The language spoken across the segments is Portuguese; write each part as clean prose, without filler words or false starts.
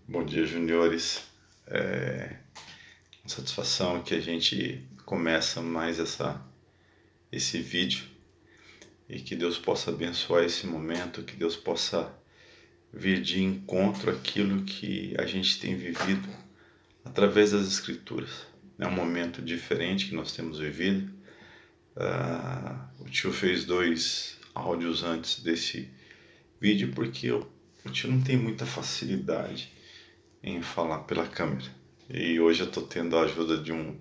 Bom dia, juniores. É uma satisfação que a gente começa mais esse vídeo e que Deus possa abençoar esse momento, que Deus possa vir de encontro àquilo que a gente tem vivido através das Escrituras. É um momento diferente que nós temos vivido. O tio fez 2 áudios antes desse vídeo porque o tio não tem muita facilidade em falar pela câmera. E hoje eu estou tendo a ajuda de um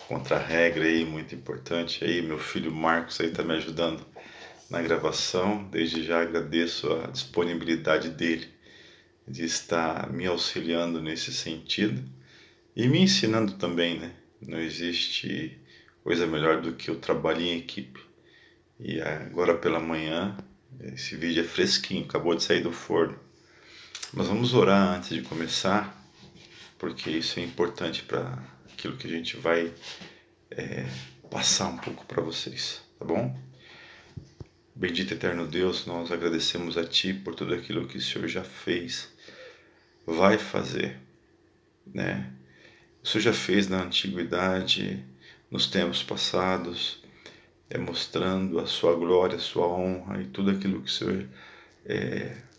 contra-regra aí muito importante aí, meu filho Marcos aí está me ajudando na gravação. Desde já agradeço a disponibilidade dele de estar me auxiliando nesse sentido e me ensinando também, né? Não existe coisa melhor do que o trabalho em equipe. E agora pela manhã, esse vídeo é fresquinho, acabou de sair do forno. Mas vamos orar antes de começar, porque isso é importante para aquilo que a gente vai passar um pouco para vocês, tá bom? Bendito eterno Deus, nós agradecemos a Ti por tudo aquilo que o Senhor já fez, vai fazer, né? O Senhor já fez na antiguidade, nos tempos passados, mostrando a Sua glória, a Sua honra e tudo aquilo que o Senhor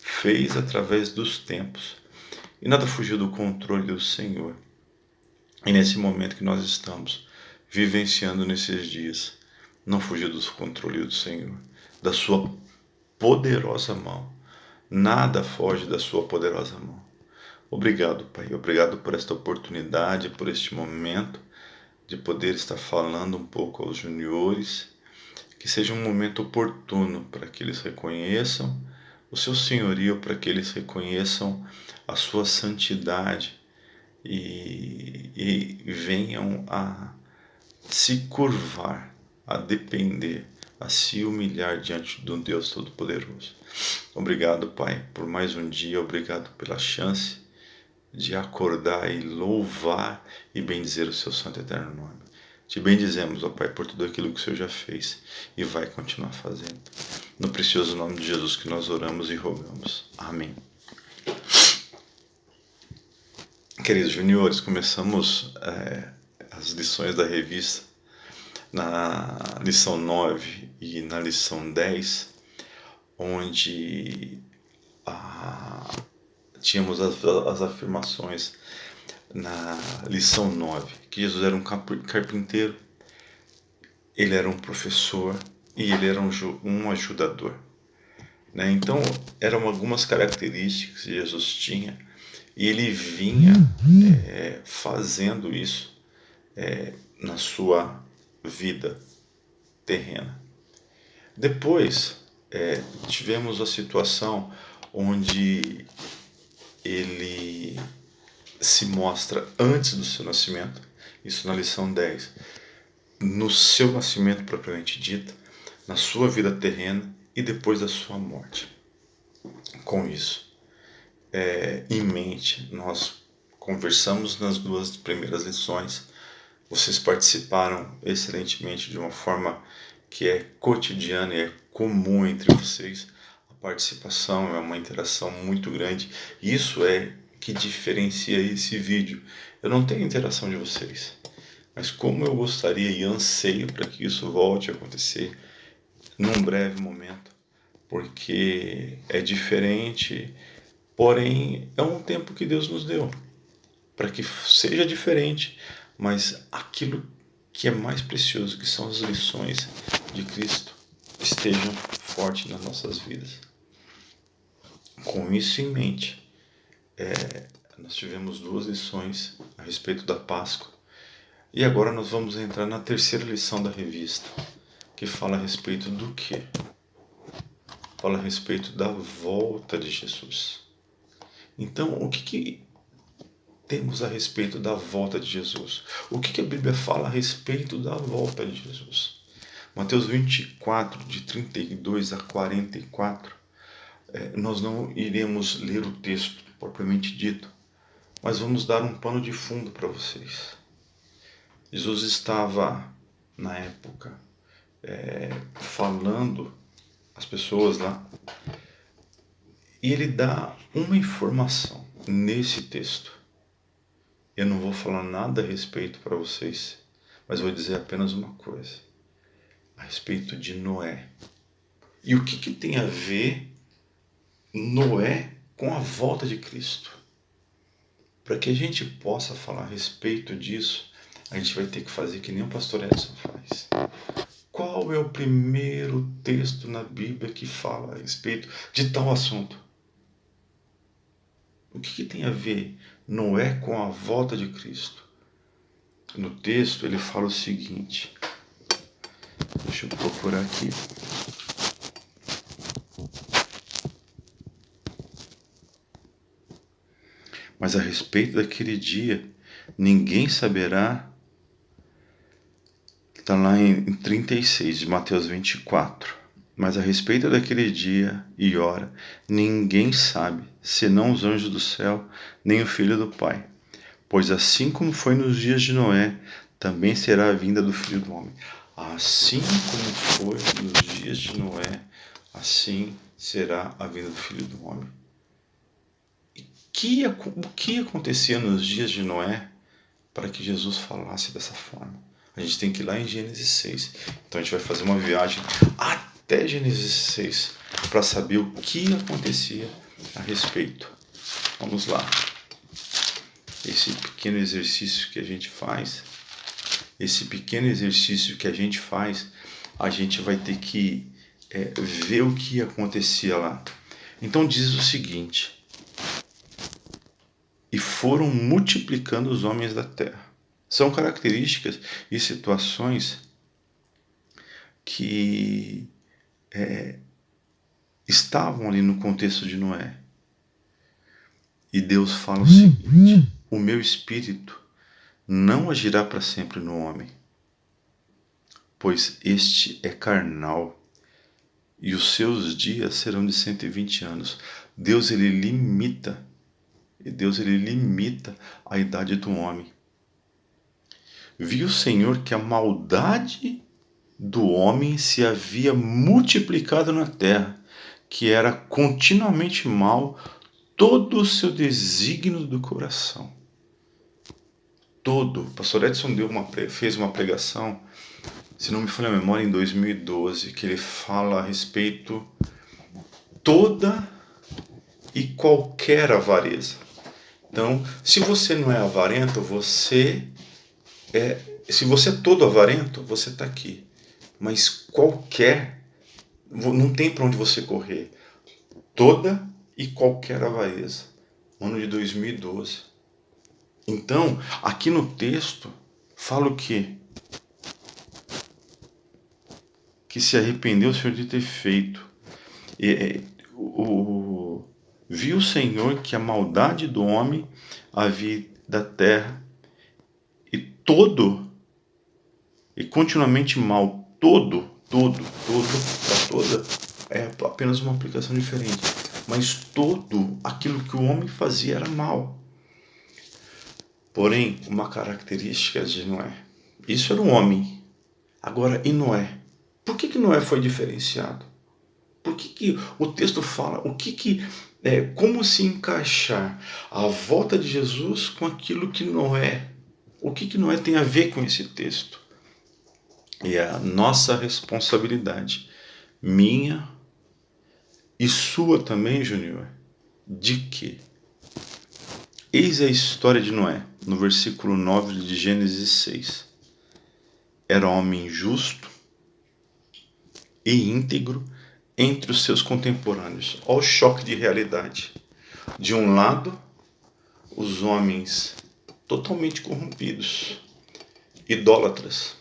fez através dos tempos. E nada fugiu do controle do Senhor. E nesse momento que nós estamos vivenciando nesses dias, não fugiu do controle do Senhor, da sua poderosa mão. Nada foge da sua poderosa mão. Obrigado, Pai. Obrigado por esta oportunidade, por este momento de poder estar falando um pouco aos juniores. Que seja um momento oportuno para que eles reconheçam o seu senhorio, para que eles reconheçam a sua santidade e venham a se curvar, a depender, a se humilhar diante de um Deus Todo-Poderoso. Obrigado, Pai, por mais um dia, obrigado pela chance de acordar e louvar e bendizer o seu santo e eterno nome. Te bendizemos, ó Pai, por tudo aquilo que o Senhor já fez e vai continuar fazendo. No precioso nome de Jesus que nós oramos e rogamos. Amém. Queridos juniores, começamos as lições da revista na lição 9 e na lição 10, onde tínhamos as afirmações na lição 9, que Jesus era um carpinteiro, ele era um professor e ele era um ajudador. Né? Então, eram algumas características que Jesus tinha e ele vinha fazendo isso na sua vida terrena. Depois, tivemos a situação onde ele se mostra antes do seu nascimento, isso na lição 10, no seu nascimento propriamente dito, na sua vida terrena e depois da sua morte. Com isso em mente, nós conversamos nas 2 primeiras lições, vocês participaram excelentemente de uma forma que é cotidiana e é comum entre vocês. A participação é uma interação muito grande, isso é que diferencia esse vídeo. Eu não tenho interação de vocês, mas como eu gostaria e anseio para que isso volte a acontecer num breve momento, porque é diferente, porém é um tempo que Deus nos deu para que seja diferente, mas aquilo que é mais precioso, que são as lições de Cristo, estejam fortes nas nossas vidas. Com isso em mente, nós tivemos 2 lições a respeito da Páscoa. E agora nós vamos entrar na terceira lição da revista, que fala a respeito do quê? Fala a respeito da volta de Jesus. Então, o que temos a respeito da volta de Jesus? O que a Bíblia fala a respeito da volta de Jesus? Mateus 24, de 32 a 44, nós não iremos ler o texto propriamente dito, mas vamos dar um pano de fundo para vocês. Jesus estava, na época, falando às pessoas lá, e ele dá uma informação. nesse texto. Eu não vou falar nada a respeito para vocês, mas vou dizer apenas uma coisa, a respeito de Noé. E o que tem a ver Noé com a volta de Cristo? Para que a gente possa falar a respeito disso, a gente vai ter que fazer que nem o pastor Edson faz. Qual é o primeiro texto na Bíblia que fala a respeito de tal assunto? O que tem a ver Noé com a volta de Cristo? No texto ele fala o seguinte, deixa eu procurar aqui. Mas a respeito daquele dia, ninguém saberá. Está lá em 36 de Mateus 24. Mas a respeito daquele dia e hora, ninguém sabe, senão os anjos do céu, nem o Filho do Pai. Pois assim como foi nos dias de Noé, também será a vinda do Filho do Homem. Assim como foi nos dias de Noé, assim será a vinda do Filho do Homem. O que acontecia nos dias de Noé para que Jesus falasse dessa forma? A gente tem que ir lá em Gênesis 6. Então a gente vai fazer uma viagem até Gênesis 6 para saber o que acontecia a respeito. Vamos lá. Esse pequeno exercício que a gente faz, a gente vai ter que ver o que acontecia lá. Então diz o seguinte: e foram multiplicando os homens da terra. São características e situações que estavam ali no contexto de Noé. E Deus fala o seguinte: o meu espírito não agirá para sempre no homem, pois este é carnal, e os seus dias serão de 120 anos. Deus ele limita a idade do homem. Viu o Senhor que a maldade do homem se havia multiplicado na terra, que era continuamente mal todo o seu desígnio do coração. O pastor Edson fez uma pregação, se não me falha a memória, em 2012, que ele fala a respeito toda e qualquer avareza. Então, se você não é avarento, se você é todo avarento, você está aqui. Mas qualquer, não tem para onde você correr. Toda e qualquer avareza. Ano de 2012. Então, aqui no texto, fala o quê? Que se arrependeu o Senhor de ter feito. Viu o Senhor que a maldade do homem havia da terra, e continuamente mal, toda, é apenas uma aplicação diferente, mas todo aquilo que o homem fazia era mal. Porém, uma característica de Noé, isso era um homem. Agora, e Noé? Por que Noé foi diferenciado? Por que o texto fala, como se encaixar a volta de Jesus com aquilo que Noé, o que Noé tem a ver com esse texto? E é a nossa responsabilidade, minha e sua também, Júnior, de que? Eis a história de Noé, no versículo 9 de Gênesis 6. Era homem justo e íntegro entre os seus contemporâneos. Olha o choque de realidade. De um lado, os homens totalmente corrompidos, idólatras,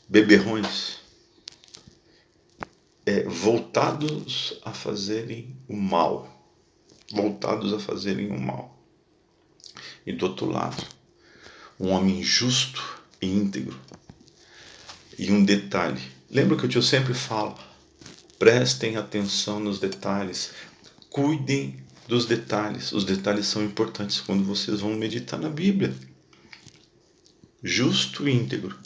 beberrões, voltados a fazerem o mal. E do outro lado, um homem justo e íntegro. E um detalhe, lembra que o tio sempre fala, prestem atenção nos detalhes, cuidem dos detalhes. Os detalhes são importantes quando vocês vão meditar na Bíblia. Justo e íntegro.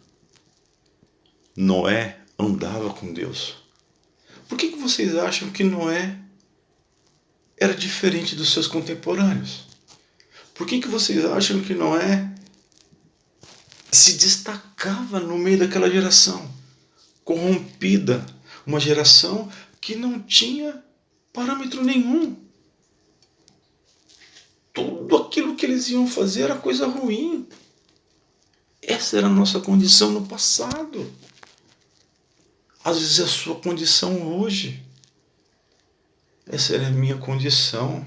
Noé andava com Deus. Por que vocês acham que Noé era diferente dos seus contemporâneos? Por que vocês acham que Noé se destacava no meio daquela geração corrompida, uma geração que não tinha parâmetro nenhum? Tudo aquilo que eles iam fazer era coisa ruim. Essa era a nossa condição no passado. Às vezes é a sua condição hoje. Essa era a minha condição.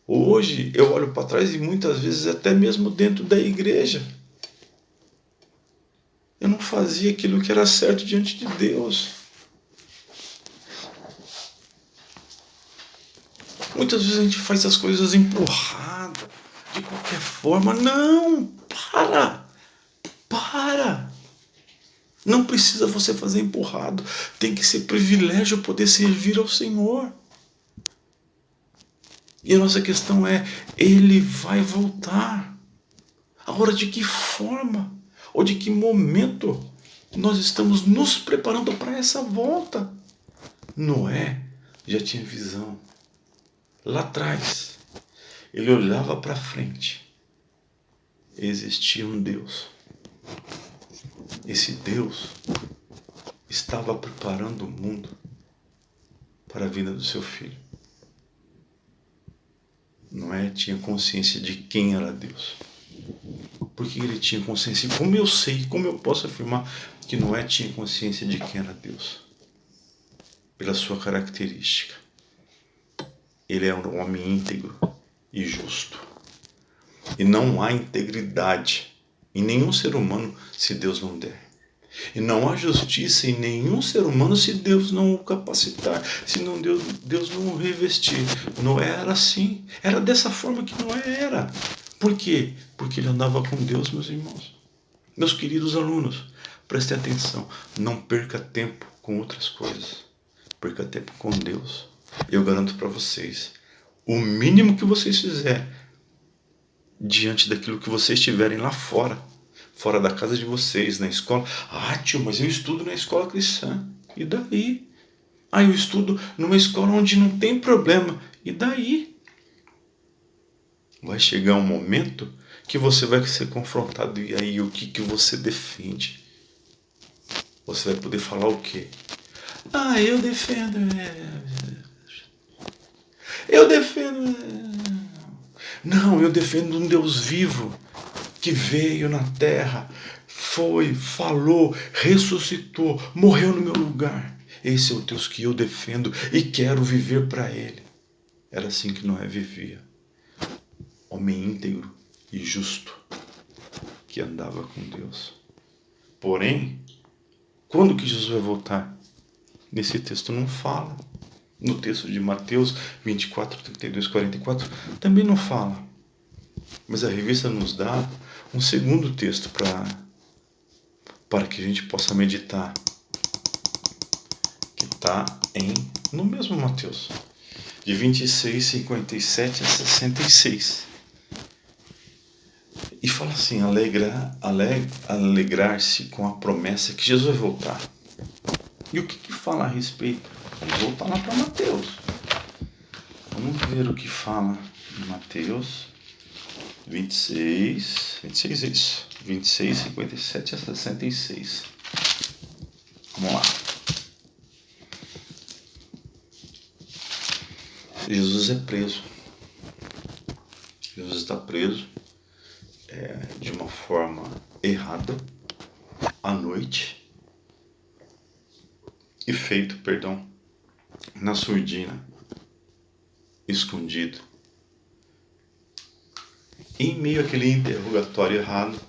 Hoje eu olho para trás e muitas vezes até mesmo dentro da igreja, eu não fazia aquilo que era certo diante de Deus. Muitas vezes a gente faz as coisas empurrada, de qualquer forma. Não, para. Não precisa você fazer empurrado. Tem que ser privilégio poder servir ao Senhor. E a nossa questão é, Ele vai voltar. Agora, de que forma? Ou de que momento nós estamos nos preparando para essa volta? Noé já tinha visão. Lá atrás, ele olhava para frente. Existia um Deus. Esse Deus estava preparando o mundo para a vinda do seu filho. Noé tinha consciência de quem era Deus. Porque ele tinha consciência. Como eu sei, como eu posso afirmar que Noé tinha consciência de quem era Deus? Pela sua característica. Ele é um homem íntegro e justo. E não há integridade em nenhum ser humano se Deus não der. E não há justiça em nenhum ser humano se Deus não o capacitar, se não Deus não o revestir. Noé era assim. Era dessa forma que Noé era. Por quê? Porque ele andava com Deus, meus irmãos. Meus queridos alunos, prestem atenção. Não perca tempo com outras coisas. Perca tempo com Deus. Eu garanto para vocês, o mínimo que vocês fizerem diante daquilo que vocês tiverem lá fora da casa de vocês, na escola. Ah, tio, mas eu estudo na escola cristã. E daí? Ah, eu estudo numa escola onde não tem problema. E daí? Vai chegar um momento que você vai ser confrontado. E aí, o que você defende? Você vai poder falar o quê? Ah, eu defendo... Não, eu defendo um Deus vivo que veio na terra, foi, falou, ressuscitou, morreu no meu lugar. Esse é o Deus que eu defendo e quero viver para Ele. Era assim que Noé vivia. Homem íntegro e justo, que andava com Deus. Porém, quando que Jesus vai voltar? Nesse texto não fala. No texto de Mateus 24, 32, 44, também não fala. Mas a revista nos dá um segundo texto para que a gente possa meditar. Que está no mesmo Mateus, de 26, 57 a 66. E fala assim, alegrar-se com a promessa que Jesus vai voltar. E o que fala a respeito? Vamos voltar lá para Mateus. Vamos ver o que fala em Mateus 26, isso. 26, 57 a 66. Vamos lá. Jesus é preso. Jesus está preso de uma forma errada, à noite, e feito, na surdina, escondido. Em meio àquele interrogatório errado,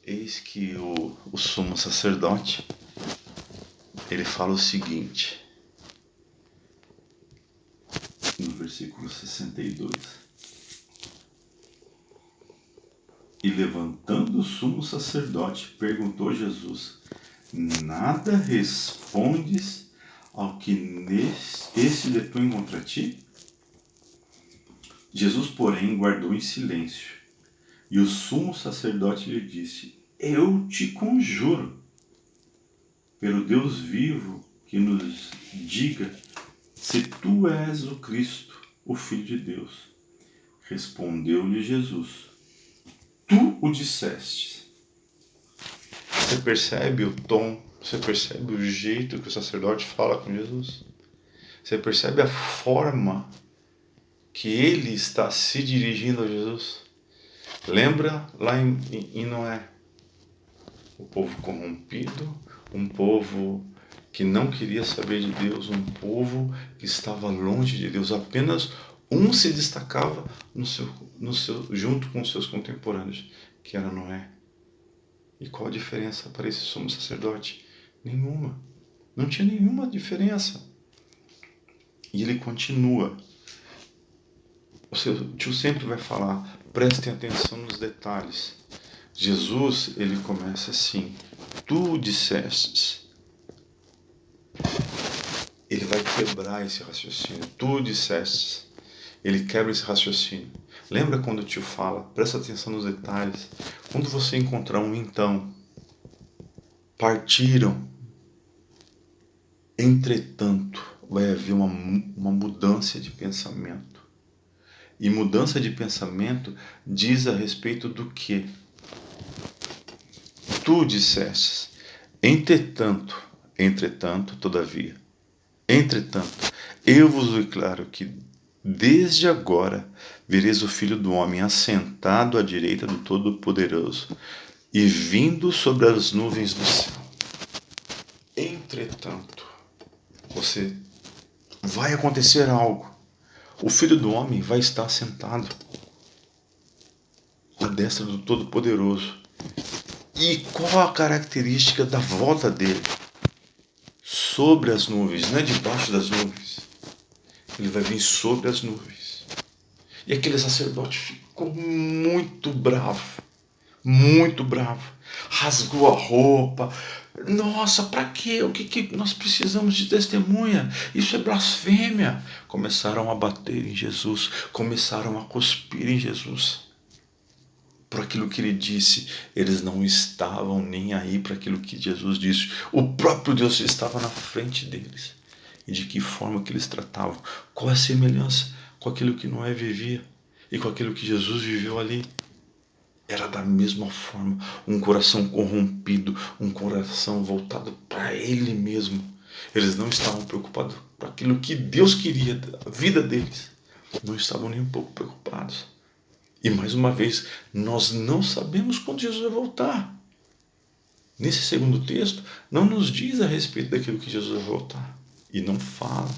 eis que o sumo sacerdote, ele fala o seguinte, no versículo 62. E levantando o sumo sacerdote, perguntou a Jesus, nada respondes ao que esse depõe contra ti? Jesus, porém, guardou em silêncio. E o sumo sacerdote lhe disse, eu te conjuro, pelo Deus vivo, que nos diga se tu és o Cristo, o Filho de Deus. Respondeu-lhe Jesus, tu o disseste. Você percebe o tom, você percebe o jeito que o sacerdote fala com Jesus? Você percebe a forma que ele está se dirigindo a Jesus? Lembra lá em Noé? O povo corrompido, um povo que não queria saber de Deus, um povo que estava longe de Deus. Apenas um se destacava junto com os seus contemporâneos, que era Noé. E qual a diferença para esse sumo sacerdote? Nenhuma. Não tinha nenhuma diferença. E ele continua. O seu tio sempre vai falar, prestem atenção nos detalhes. Jesus, ele começa assim, tu dissestes. Ele vai quebrar esse raciocínio, tu dissestes. Ele quebra esse raciocínio. Lembra quando o tio fala, presta atenção nos detalhes. Quando você encontrar um então, partiram. Entretanto, vai haver uma mudança de pensamento. E mudança de pensamento diz a respeito do quê? Tu dissestes, entretanto, todavia, entretanto, eu vos declaro que desde agora vereis o Filho do Homem assentado à direita do Todo-Poderoso e vindo sobre as nuvens do céu. Entretanto, vai acontecer algo. O Filho do Homem vai estar sentado à destra do Todo-Poderoso. E qual a característica da volta dele? Sobre as nuvens, não é debaixo das nuvens. Ele vai vir sobre as nuvens. E aquele sacerdote ficou muito bravo. Muito bravo. Rasgou a roupa. Nossa, para quê? O que nós precisamos de testemunha? Isso é blasfêmia. Começaram a bater em Jesus. Começaram a cuspir em Jesus. Por aquilo que ele disse, eles não estavam nem aí para aquilo que Jesus disse. O próprio Deus estava na frente deles. E de que forma que eles tratavam? Qual a semelhança com aquilo que Noé vivia e com aquilo que Jesus viveu ali? Era da mesma forma, um coração corrompido, um coração voltado para ele mesmo. Eles não estavam preocupados com aquilo que Deus queria da vida deles. Não estavam nem um pouco preocupados. E mais uma vez, nós não sabemos quando Jesus vai voltar. Nesse segundo texto, não nos diz a respeito daquilo que Jesus vai voltar. E não fala.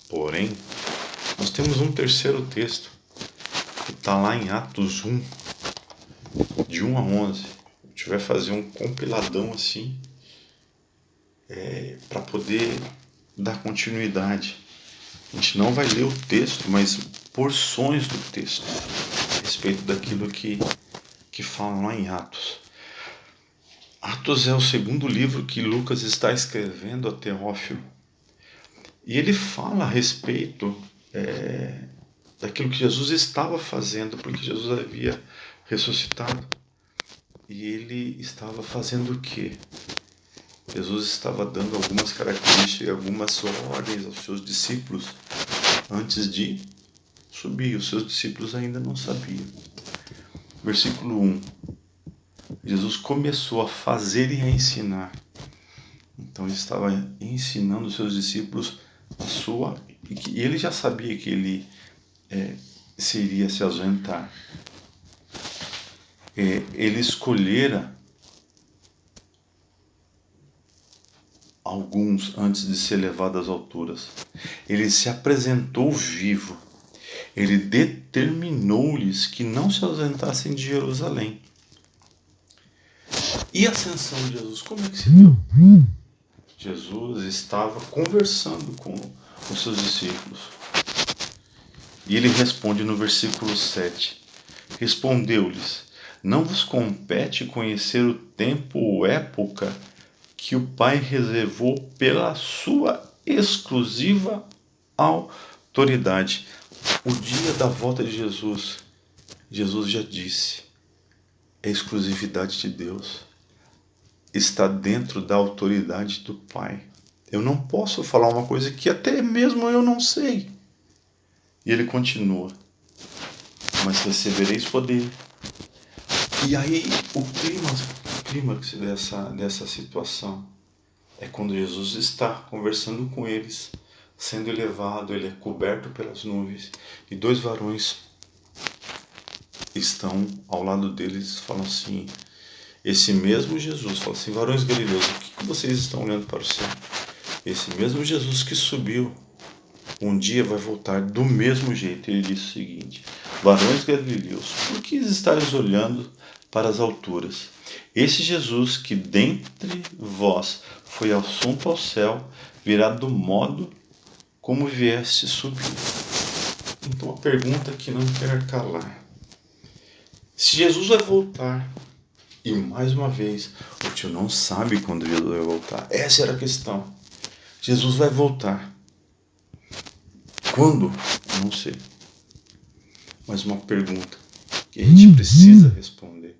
Porém, nós temos um terceiro texto, que está lá em Atos 1, de 1 a 11. A gente vai fazer um compiladão assim, para poder dar continuidade. A gente não vai ler o texto, mas porções do texto a respeito daquilo que falam lá em Atos. Atos é o segundo livro que Lucas está escrevendo a Teófilo. E ele fala a respeito daquilo que Jesus estava fazendo, porque Jesus havia ressuscitado. E ele estava fazendo o quê? Jesus estava dando algumas características, algumas ordens aos seus discípulos antes de subir. Os seus discípulos ainda não sabiam. Versículo 1. Jesus começou a fazer e a ensinar. Então ele estava ensinando os seus discípulos e ele já sabia que ele se iria se ausentar. Ele escolhera alguns antes de ser levado às alturas. Ele se apresentou vivo. Ele determinou-lhes que não se ausentassem de Jerusalém. E a ascensão de Jesus, como é que se deu? Jesus estava conversando com os seus discípulos. E ele responde no versículo 7. Respondeu-lhes, não vos compete conhecer o tempo ou época que o Pai reservou pela sua exclusiva autoridade. O dia da volta de Jesus, Jesus já disse, é exclusividade de Deus. Está dentro da autoridade do Pai. Eu não posso falar uma coisa que até mesmo eu não sei. E ele continua: mas recebereis poder. E aí o clímax dessa situação é quando Jesus está conversando com eles, sendo elevado, ele é coberto pelas nuvens, e dois varões estão ao lado deles, falam assim, esse mesmo Jesus, fala assim, varões galileus, o que vocês estão olhando para o céu? Esse mesmo Jesus que subiu, um dia vai voltar do mesmo jeito. Ele disse o seguinte: varões galileus, por que estáis olhando para as alturas? Esse Jesus que dentre vós foi assunto ao céu, virá do modo como vieste subir. Então a pergunta que não quer calar: se Jesus vai voltar, e mais uma vez, o tio não sabe quando Jesus vai voltar. Essa era a questão. Jesus vai voltar. Quando? Não sei. Mas uma pergunta que a gente precisa responder.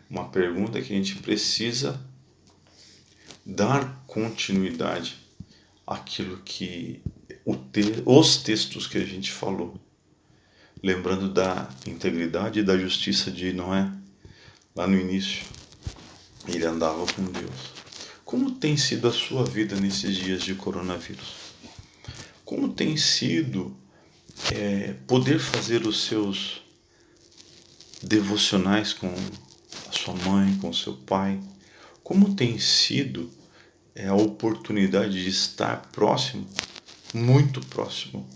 Uma pergunta que a gente precisa dar continuidade àquilo que os textos que a gente falou. Lembrando da integridade e da justiça de Noé, lá no início. Ele andava com Deus. Como tem sido a sua vida nesses dias de coronavírus? Como tem sido poder fazer os seus devocionais com a sua mãe, com o seu pai? Como tem sido a oportunidade de estar próximo, muito próximo,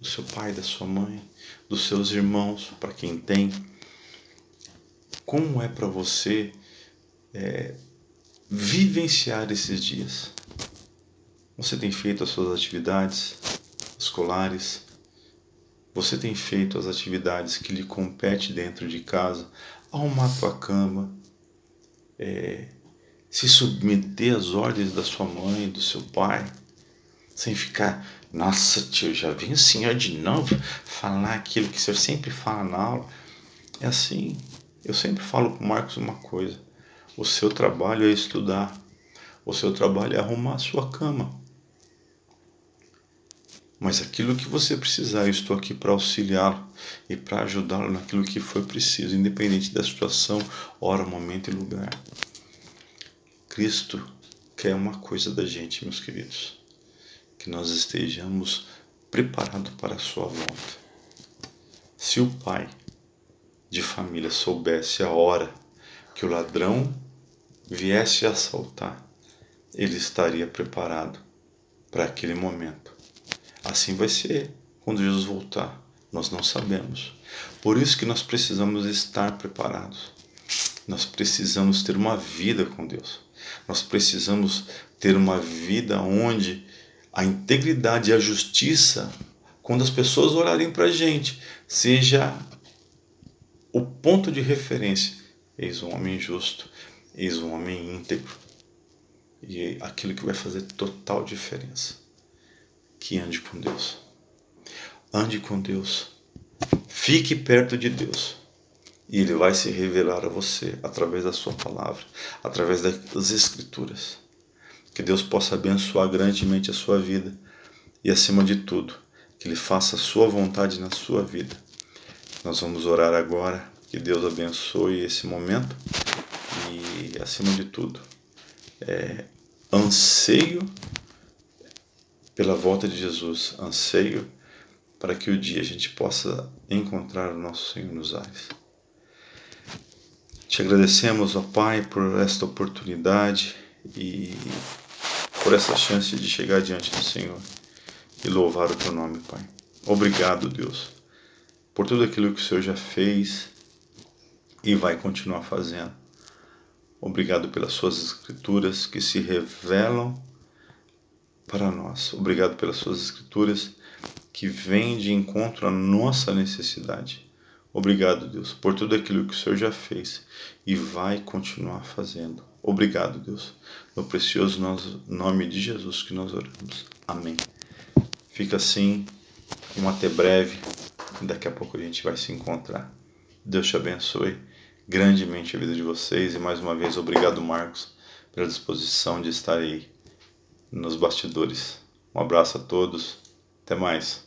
do seu pai, da sua mãe, dos seus irmãos, para quem tem? Como é para você vivenciar esses dias? Você tem feito as suas atividades escolares? Você tem feito as atividades que lhe compete dentro de casa? Arrumar a tua cama, se submeter às ordens da sua mãe, do seu pai, sem ficar, nossa tio, já vem o senhor de novo falar aquilo que o senhor sempre fala na aula. É assim, eu sempre falo para o Marcos uma coisa: o seu trabalho é estudar, o seu trabalho é arrumar a sua cama. Mas aquilo que você precisar, eu estou aqui para auxiliá-lo e para ajudá-lo naquilo que for preciso, independente da situação, hora, momento e lugar. Cristo quer uma coisa da gente, meus queridos: que nós estejamos preparados para a sua volta. Se o pai de família soubesse a hora que o ladrão viesse a assaltar, ele estaria preparado para aquele momento. Assim vai ser quando Jesus voltar. Nós não sabemos. Por isso que nós precisamos estar preparados. Nós precisamos ter uma vida com Deus. Nós precisamos ter uma vida onde a integridade e a justiça, quando as pessoas olharem para a gente, seja o ponto de referência. Eis um homem justo, eis um homem íntegro. E aquilo que vai fazer total diferença. Que ande com Deus. Ande com Deus. Fique perto de Deus. E Ele vai se revelar a você através da sua palavra, através das Escrituras. Que Deus possa abençoar grandemente a sua vida. E acima de tudo, que Ele faça a sua vontade na sua vida. Nós vamos orar agora. Que Deus abençoe esse momento. E acima de tudo, anseio pela volta de Jesus, anseio para que o dia a gente possa encontrar o nosso Senhor nos ares. Te agradecemos, ó Pai, por esta oportunidade e por essa chance de chegar diante do Senhor e louvar o Teu nome, Pai. Obrigado, Deus, por tudo aquilo que o Senhor já fez e vai continuar fazendo. Obrigado pelas Suas Escrituras que se revelam para nós. Obrigado pelas Suas Escrituras que vêm de encontro à nossa necessidade. Obrigado, Deus, por tudo aquilo que o Senhor já fez e vai continuar fazendo. Obrigado, Deus, no precioso nome de Jesus que nós oramos. Amém. Fica assim, um até breve, daqui a pouco a gente vai se encontrar. Deus te abençoe grandemente a vida de vocês e mais uma vez obrigado, Marcos, pela disposição de estar aí nos bastidores. Um abraço a todos, até mais.